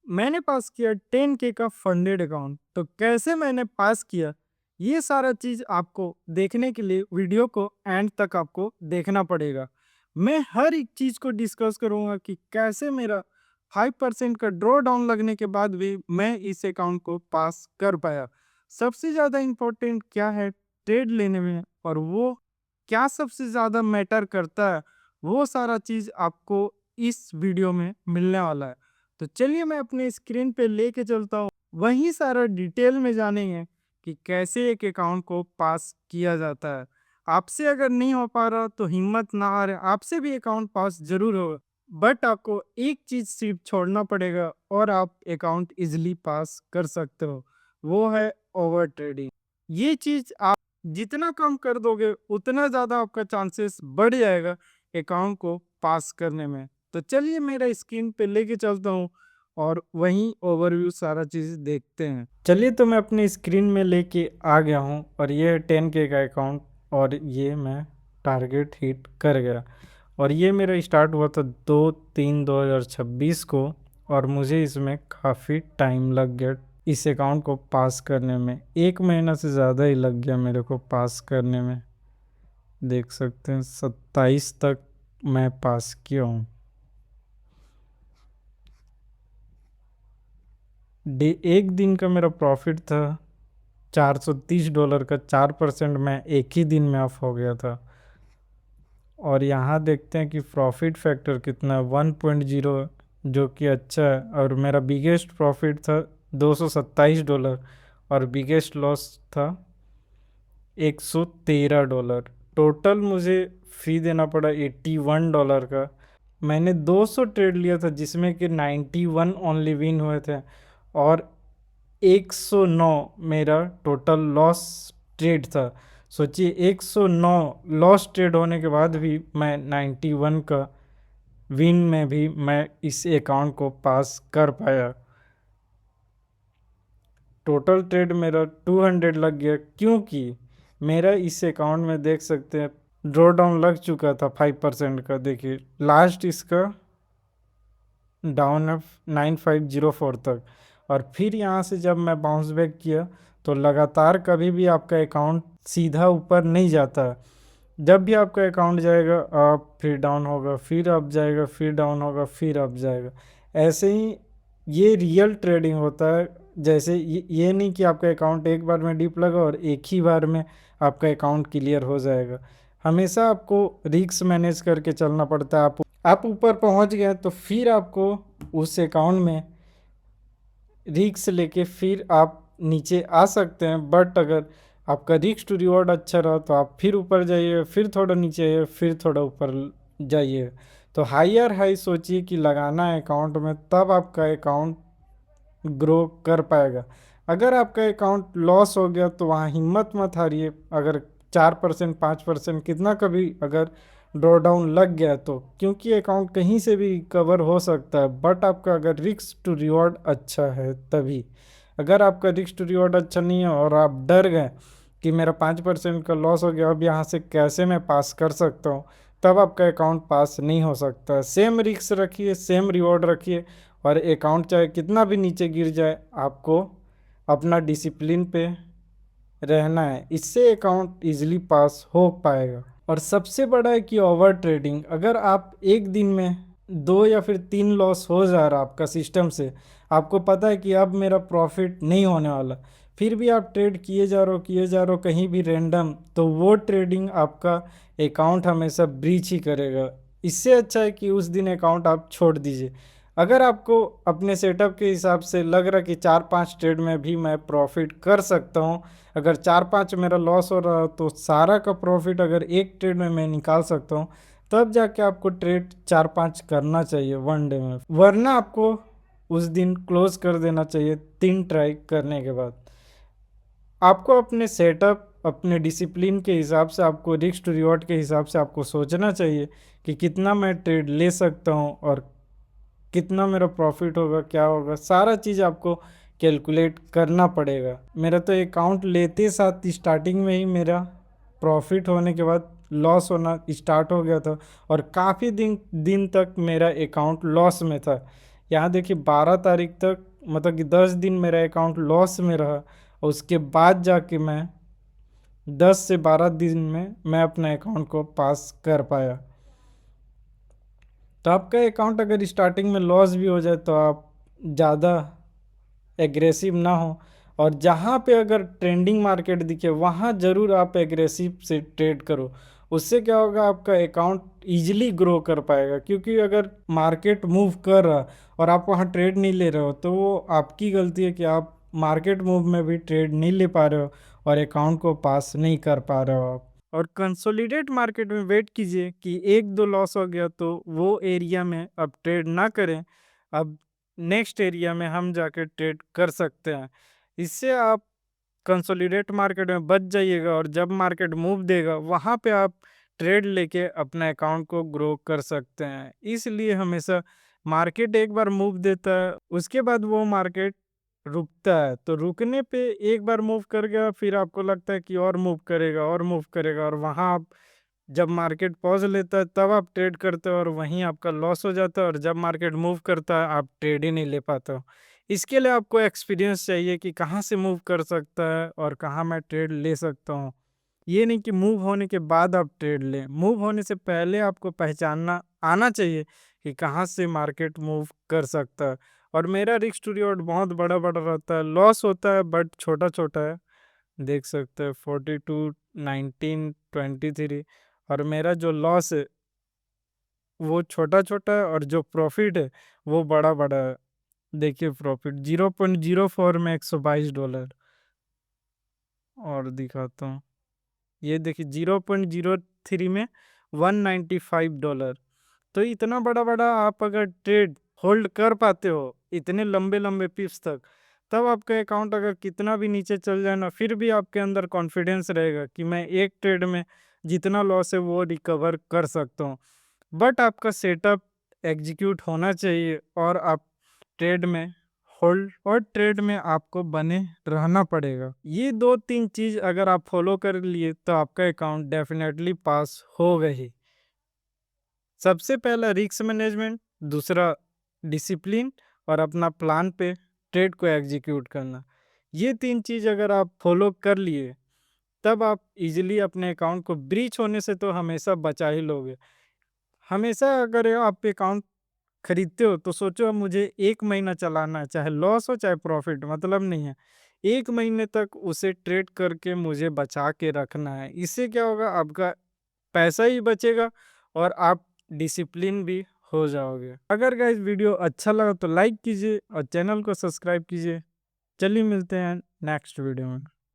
मैंने पास किया 10K का फंडेड अकाउंट। तो कैसे मैंने पास किया, ये सारा चीज़ आपको देखने के लिए वीडियो को एंड तक आपको देखना पड़ेगा। मैं हर एक चीज़ को डिस्कस करूँगा कि कैसे मेरा 5% का ड्रॉ डाउन लगने के बाद भी मैं इस अकाउंट को पास कर पाया। सबसे ज़्यादा इम्पोर्टेंट क्या है ट्रेड लेने में, और वो क्या सबसे ज़्यादा मैटर करता है, वो सारा चीज़ आपको इस वीडियो में मिलने वाला है। तो चलिए मैं अपने स्क्रीन पे लेके चलता हूँ, वहीं सारा डिटेल में जानेंगे कि कैसे एक अकाउंट को पास किया जाता है। आपसे अगर नहीं हो पा रहा तो हिम्मत ना हारे, आपसे भी अकाउंट पास जरूर होगा। बट आपको एक चीज़ सिर्फ छोड़ना पड़ेगा और आप अकाउंट इजीली पास कर सकते हो, वो है ओवर ट्रेडिंग। ये चीज़ आप जितना कम कर दोगे उतना ज़्यादा आपका चांसेस बढ़ जाएगा अकाउंट को पास करने में। तो चलिए मेरा स्क्रीन पे लेके चलता हूँ और वहीं ओवरव्यू सारा चीज़ देखते हैं। चलिए तो मैं अपने स्क्रीन में लेके आ गया हूँ और ये है 10K का अकाउंट, और ये मैं टारगेट हिट कर गया। और ये मेरा स्टार्ट हुआ था 2/3/2026 को, और मुझे इसमें काफ़ी टाइम लग गया इस अकाउंट को पास करने में। 1 महीना से ज़्यादा ही लग गया मेरे को पास करने में। देख सकते हैं 27 तक मैं पास किया हूँ। एक दिन का मेरा प्रॉफिट था $430 का। 4% मैं एक ही दिन में ऑफ हो गया था। और यहाँ देखते हैं कि प्रॉफिट फैक्टर कितना है, 1.0, जो कि अच्छा है। और मेरा बिगेस्ट प्रॉफिट था $227 और बिगेस्ट लॉस था $113। टोटल मुझे फ़ी देना पड़ा $81 का। मैंने 200 ट्रेड लिया था जिसमें कि 91 ओनली विन हुए थे, और 109 मेरा टोटल लॉस ट्रेड था। सोचिए 109 लॉस ट्रेड होने के बाद भी मैं 91 का विन में भी मैं इस अकाउंट को पास कर पाया। टोटल ट्रेड मेरा 200 लग गया, क्योंकि मेरा इस अकाउंट में देख सकते हैं ड्रॉ डाउन लग चुका था 5% का। देखिए लास्ट इसका डाउन है 9504 तक। और फिर यहाँ से जब मैं बाउंस बैक किया तो लगातार कभी भी आपका अकाउंट सीधा ऊपर नहीं जाता। जब भी आपका अकाउंट जाएगा अप, फिर डाउन होगा, फिर अप जाएगा, फिर डाउन होगा, फिर अप जाएगा। ऐसे ही ये रियल ट्रेडिंग होता है। जैसे ये नहीं कि आपका अकाउंट एक बार में डिप लगा और एक ही बार में आपका अकाउंट क्लियर हो जाएगा। हमेशा आपको रिस्क मैनेज करके चलना पड़ता है। आप ऊपर पहुंच गए तो फिर आपको उस अकाउंट में रिस्क लेके फिर आप नीचे आ सकते हैं। बट अगर आपका रिस्क टू रिवॉर्ड अच्छा रहा तो आप फिर ऊपर जाइए, फिर थोड़ा नीचे आइए, फिर थोड़ा ऊपर जाइए। तो हायर हाई सोचिए कि लगाना है अकाउंट में, तब आपका अकाउंट ग्रो कर पाएगा। अगर आपका अकाउंट लॉस हो गया तो वहाँ हिम्मत मत हारिए। अगर 4% 5% कितना कभी अगर ड्रॉ डाउन लग गया तो, क्योंकि अकाउंट कहीं से भी कवर हो सकता है। बट आपका अगर रिस्क टू रिवॉर्ड अच्छा है तभी। अगर आपका रिस्क टू रिवॉर्ड अच्छा नहीं है और आप डर गए कि मेरा 5% का लॉस हो गया, अब यहाँ से कैसे मैं पास कर सकता हूँ, तब आपका अकाउंट पास नहीं हो सकता। सेम रिस्क रखिए, सेम रिवॉर्ड रखिए, और अकाउंट चाहे कितना भी नीचे गिर जाए आपको अपना डिसिप्लिन पे रहना है। इससे अकाउंट इजीली पास हो पाएगा। और सबसे बड़ा है कि ओवर ट्रेडिंग, अगर आप एक दिन में 2 या फिर 3 लॉस हो जा रहा आपका सिस्टम से, आपको पता है कि अब मेरा प्रॉफिट नहीं होने वाला, फिर भी आप ट्रेड किए जा रहे हो कहीं भी रैंडम, तो वो ट्रेडिंग आपका अकाउंट हमेशा ब्रीच ही करेगा। इससे अच्छा है कि उस दिन अकाउंट आप छोड़ दीजिए। अगर आपको अपने सेटअप के हिसाब से लग रहा कि 4-5 ट्रेड में भी मैं प्रॉफिट कर सकता हूँ, अगर 4-5 मेरा लॉस हो रहा तो सारा का प्रॉफिट अगर एक ट्रेड में मैं निकाल सकता हूँ, तब जाके आपको ट्रेड 4-5 करना चाहिए वन डे में। वरना आपको उस दिन क्लोज कर देना चाहिए 3 ट्राई करने के बाद। आपको अपने सेटअप, अपने डिसिप्लिन के हिसाब से, आपको रिस्क टू रिवॉर्ड के हिसाब से आपको सोचना चाहिए कि कितना मैं ट्रेड ले सकता हूँ और कितना मेरा प्रॉफिट होगा, क्या होगा, सारा चीज़ आपको कैलकुलेट करना पड़ेगा। मेरा तो अकाउंट लेते साथ स्टार्टिंग में ही मेरा प्रॉफिट होने के बाद लॉस होना स्टार्ट हो गया था, और काफ़ी दिन दिन तक मेरा अकाउंट लॉस में था। यहाँ देखिए 12 तारीख तक मतलब कि 10 दिन मेरा अकाउंट लॉस में रहा, और उसके बाद जाके मैं 10 से 12 दिन में मैं अपने अकाउंट को पास कर पाया। तो आपका अकाउंट अगर स्टार्टिंग में लॉस भी हो जाए तो आप ज़्यादा एग्रेसिव ना हो, और जहाँ पे अगर ट्रेंडिंग मार्केट दिखे वहाँ ज़रूर आप एग्रेसिव से ट्रेड करो। उससे क्या होगा, आपका अकाउंट इजीली ग्रो कर पाएगा, क्योंकि अगर मार्केट मूव कर रहा और आप वहाँ ट्रेड नहीं ले रहे हो तो वो आपकी गलती है कि आप मार्केट मूव में भी ट्रेड नहीं ले पा रहे हो और अकाउंट को पास नहीं कर पा रहे हो आप। और कंसोलिडेट मार्केट में वेट कीजिए कि एक दो लॉस हो गया तो वो एरिया में अब ट्रेड ना करें, अब नेक्स्ट एरिया में हम जाके ट्रेड कर सकते हैं। इससे आप कंसोलिडेट मार्केट में बच जाइएगा, और जब मार्केट मूव देगा वहाँ पे आप ट्रेड लेके अपने अकाउंट को ग्रो कर सकते हैं। इसलिए हमेशा मार्केट एक बार मूव देता है उसके बाद वो मार्केट रुकता है, तो रुकने पे एक बार मूव कर गया फिर आपको लगता है कि और मूव करेगा और मूव करेगा, और वहाँ आप जब मार्केट पॉज लेता है तब आप ट्रेड करते हो और वहीं आपका लॉस हो जाता है, और जब मार्केट मूव करता है आप ट्रेड ही नहीं ले पाते हो। इसके लिए आपको एक्सपीरियंस चाहिए कि कहाँ से मूव कर सकता है और कहाँ मैं ट्रेड ले सकता हूँ। ये नहीं कि मूव होने के बाद आप ट्रेड लें, मूव होने से पहले आपको पहचानना आना चाहिए कि कहाँ से मार्केट मूव कर सकता है। और मेरा रिस्क टू रिवॉर्ड बहुत बड़ा बड़ा रहता है, लॉस होता है बट छोटा छोटा है। देख सकते हैं 42, 19, 23, और मेरा जो लॉस है वो छोटा छोटा है और जो प्रॉफिट है वो बड़ा बड़ा है। देखिए प्रॉफिट 0.04 में $122, और दिखाता हूँ, ये देखिए 0.03 में $195। तो इतना बड़ा बड़ा आप अगर ट्रेड होल्ड कर पाते हो इतने लंबे लंबे पिप्स तक, तब आपका अकाउंट अगर कितना भी नीचे चल जाए ना फिर भी आपके अंदर कॉन्फिडेंस रहेगा कि मैं एक ट्रेड में जितना लॉस है वो रिकवर कर सकता हूँ। बट आपका सेटअप एग्जीक्यूट होना चाहिए, और आप ट्रेड में होल्ड और ट्रेड में आपको बने रहना पड़ेगा। ये दो तीन चीज अगर आप फॉलो कर लिए तो आपका अकाउंट डेफिनेटली पास होगा ही। सबसे पहला रिस्क मैनेजमेंट, दूसरा डिसिप्लिन, और अपना प्लान पे ट्रेड को एग्जीक्यूट करना। ये तीन चीज अगर आप फॉलो कर लिए तब आप इजीली अपने अकाउंट को ब्रीच होने से तो हमेशा बचा ही लोगे। हमेशा अगर आप अकाउंट खरीदते हो तो सोचो अब मुझे 1 महीना चलाना है, चाहे लॉस हो चाहे प्रॉफिट मतलब नहीं है, 1 महीने तक उसे ट्रेड करके मुझे बचा के रखना है। इससे क्या होगा, आपका पैसा ही बचेगा और आप डिसिप्लिन भी हो जाओगे। अगर गाइस वीडियो अच्छा लगा तो लाइक कीजिए और चैनल को सब्सक्राइब कीजिए। चलिए मिलते हैं नेक्स्ट वीडियो में।